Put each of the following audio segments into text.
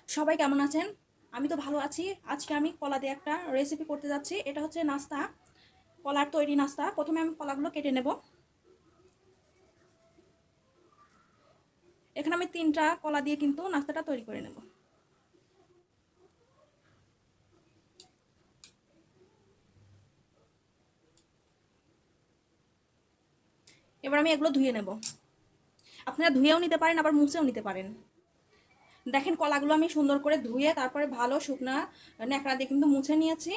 সবাই কেমন আছেন? আমি তো ভালো আছি। আজকে আমি কলা দিয়ে একটা রেসিপি করতে যাচ্ছি। এটা হচ্ছে নাস্তা, কলার তৈরি নাস্তা। প্রথমে আমি কলাগুলো কেটে নেব। এখানে আমি 3টা কলা দিয়ে কিন্তু নাস্তাটা তৈরি করে নেব। এবার আমি এগুলো ধুয়ে নেব। আপনারা ধুয়েও নিতে পারেন, আবার মুছেও নিতে পারেন। দেখেন কলাগুলো আমি সুন্দর করে ধুয়ে তারপরে ভালো শুকনা ন্যাকড়া দিয়ে কিন্তু মুছে নিয়েছি।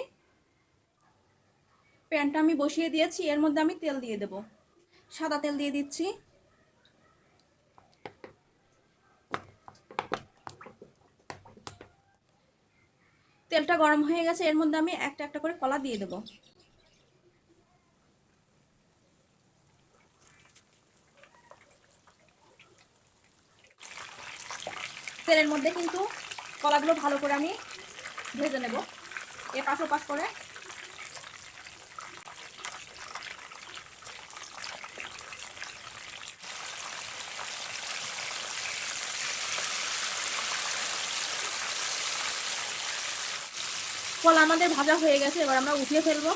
প্যানটা আমি বসিয়ে দিয়েছি, এর মধ্যে আমি তেল দিয়ে দেব। সাদা তেল দিয়ে দিচ্ছি। তেলটা গরম হয়ে গেছে, এর মধ্যে আমি একটা একটা করে কলা দিয়ে দেব। তেলের মধ্যে কিন্তু কলাগুলো ভালো করে আমি ভেজে নেব, এপাশ ওপাশ করে। কলা আমাদের ভাজা হয়ে গেছে, এবার আমরা উঠিয়ে ফেলবো।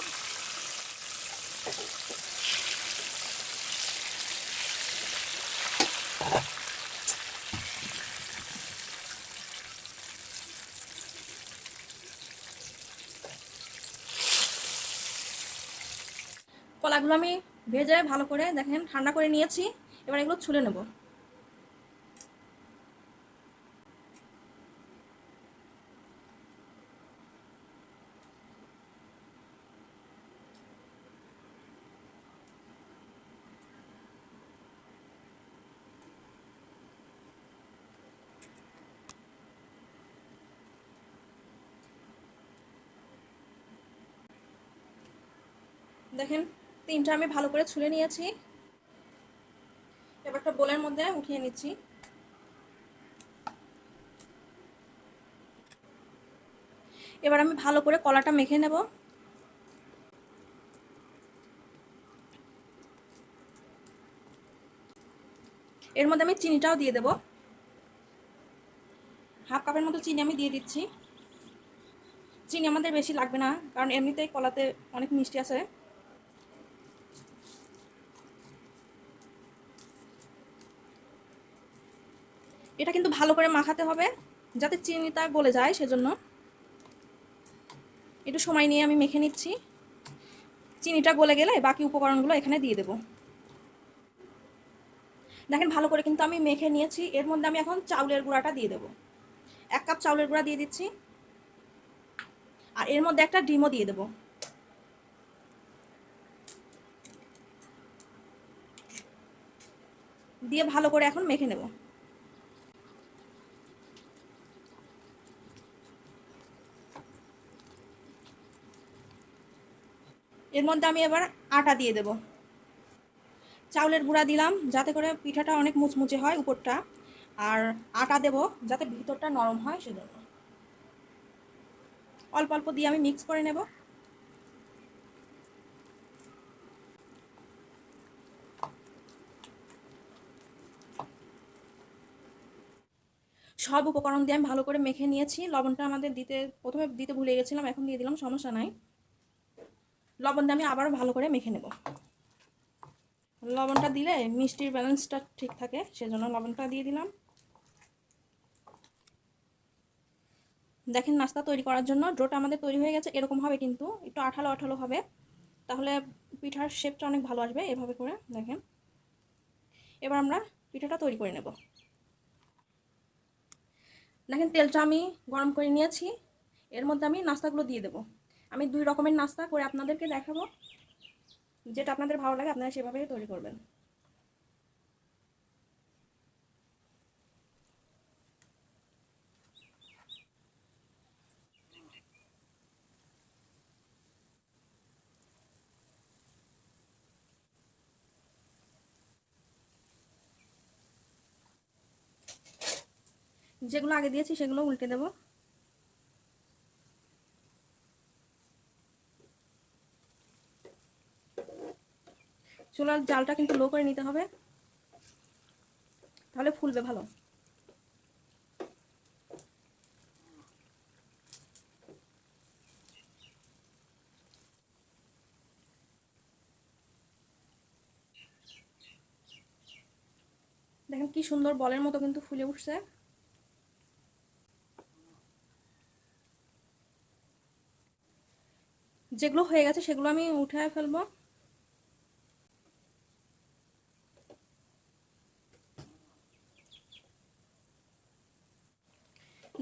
কলাগুলো আমি ভেজে ভালো করে দেখেন ঠান্ডা করে নিয়েছি। এবার এগুলো ছুলে নেব। দেখেন 3টা আমি ভালো করে ছুলে নিয়েছি। এবার একটা বোলের মধ্যে উঠিয়ে নিচ্ছি। এবার আমি ভালো করে কলাটা মেখে নেব। এর মধ্যে আমি চিনিটাও দিয়ে দেব। হাফ কাপের মতো চিনি আমি দিয়ে দিচ্ছি। চিনি আমাদের বেশি লাগবে না, কারণ এমনিতেই কলাতে অনেক মিষ্টি আছে। এটা কিন্তু ভালো করে মাখাতে হবে যাতে চিনিটা গলে যায়, সেজন্য একটু সময় নিয়ে আমি মেখে নিচ্ছি। চিনিটা গলে গেলে বাকি উপকরণগুলো এখানে দিয়ে দেব। দেখেন ভালো করে কিন্তু আমি মেখে নিয়েছি। এর মধ্যে আমি এখন চাউলের গুঁড়াটা দিয়ে দেব। 1 কাপ চাউলের গুঁড়া দিয়ে দিচ্ছি। আর এর মধ্যে একটা ডিমও দিয়ে দেব। দিয়ে ভালো করে এখন মেখে নেব। এর মধ্যে আমি এবার আটা দিয়ে দেব। চাউলের গুঁড়া দিলাম যাতে করে পিঠাটা অনেক মুচমুচে হয় উপরটা, আর আটা দেব যাতে ভিতরটা নরম হয়, সেজন্য অল্প অল্প দিয়ে আমি মিক্স করে নেব। সব উপকরণ দিয়ে আমি ভালো করে মেখে নিয়েছি। লবণটা আমাদের প্রথমে দিতে ভুলে গেছিলাম, এখন দিয়ে দিলাম, সমস্যা নাই। লবণ দিয়ে আমি আবারও ভালো করে মেখে নেব। লবণটা দিলে মিষ্টির ব্যালেন্সটা ঠিক থাকে, সেজন্য লবণটা দিয়ে দিলাম। দেখেন নাস্তা তৈরি করার জন্য ডোটা আমাদের তৈরি হয়ে গেছে। এরকম হবে, কিন্তু একটু আঠালো আঠালো হবে, তাহলে পিঠার শেপটা অনেক ভালো আসবে। এভাবে করে দেখেন। এবার আমরা পিঠাটা তৈরি করে নেব। দেখেন তেলটা আমি গরম করে নিয়েছি, এর মধ্যে আমি নাস্তাগুলো দিয়ে দেব। আমি 2 রকমের নাস্তা করে আপনাদেরকে দেখাবো, যেটা আপনাদের ভালো লাগে আপনারা সেভাবেই তৈরি করবেন। যেগুলো আগে দিয়েছি সেগুলো উল্টে দেব। চুলার জালটা কিন্তু লো করে নিতে হবে, তাহলে ফুলবে ভালো। কি সুন্দর বলের মতো কিন্তু ফুলে উঠছে। যেগুলো হয়ে গেছে সেগুলো আমি উঠায় ফেলবো।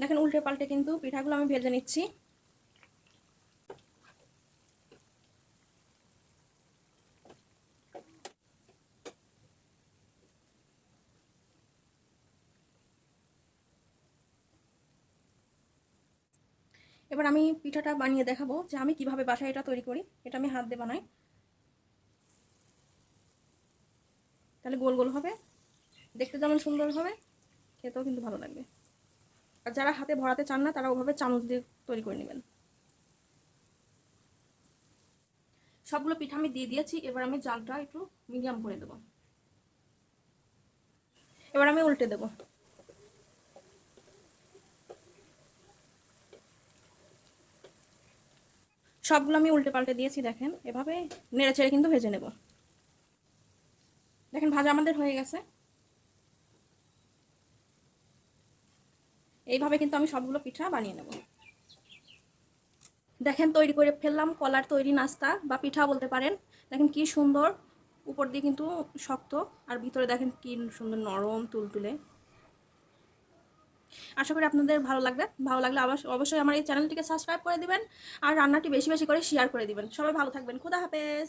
দেখেন উল্টে পাল্টে কিন্তু পিঠাগুলো আমি ভেজে নিচ্ছি। এবার আমি পিঠাটা বানিয়ে দেখাবো যে আমি কিভাবে বাসায় এটা তৈরি করি। এটা আমি হাত দিয়ে বানাই, তাহলে গোল গোল হবে, দেখতে যেমন সুন্দর হবে, খেতেও কিন্তু ভালো লাগবে। আর যারা হাতে ভরাতে চান না তারা ওভাবে চামচ দিয়ে তৈরি করে নেবেন। সবগুলো পিঠা আমি দিয়ে দিয়েছি, এবার আমি জালটা একটু মিডিয়াম করে দেবো। এবার আমি উল্টে দেবো। সবগুলো আমি উল্টে পাল্টে দিয়েছি, দেখেন এভাবে নেড়ে চেড়ে কিন্তু ভেজে নেব। দেখেন ভাজা আমাদের হয়ে গেছে। এইভাবে কিন্তু আমি সবগুলো পিঠা বানিয়ে নেব। দেখেন তৈরি করে ফেললাম কলার তৈরি নাস্তা বা পিঠা বলতে পারেন। দেখেন কি সুন্দর, উপর দিয়ে কিন্তু শক্ত আর ভিতরে দেখেন কি সুন্দর নরম তুলতুলে। আশা করি আপনাদের ভালো লাগবে। ভালো লাগলে অবশ্যই আমার এই চ্যানেলটিকে সাবস্ক্রাইব করে দিবেন আর রান্নাটি বেশি বেশি করে শেয়ার করে দিবেন। সবাই ভালো থাকবেন। খোদা হাফেজ।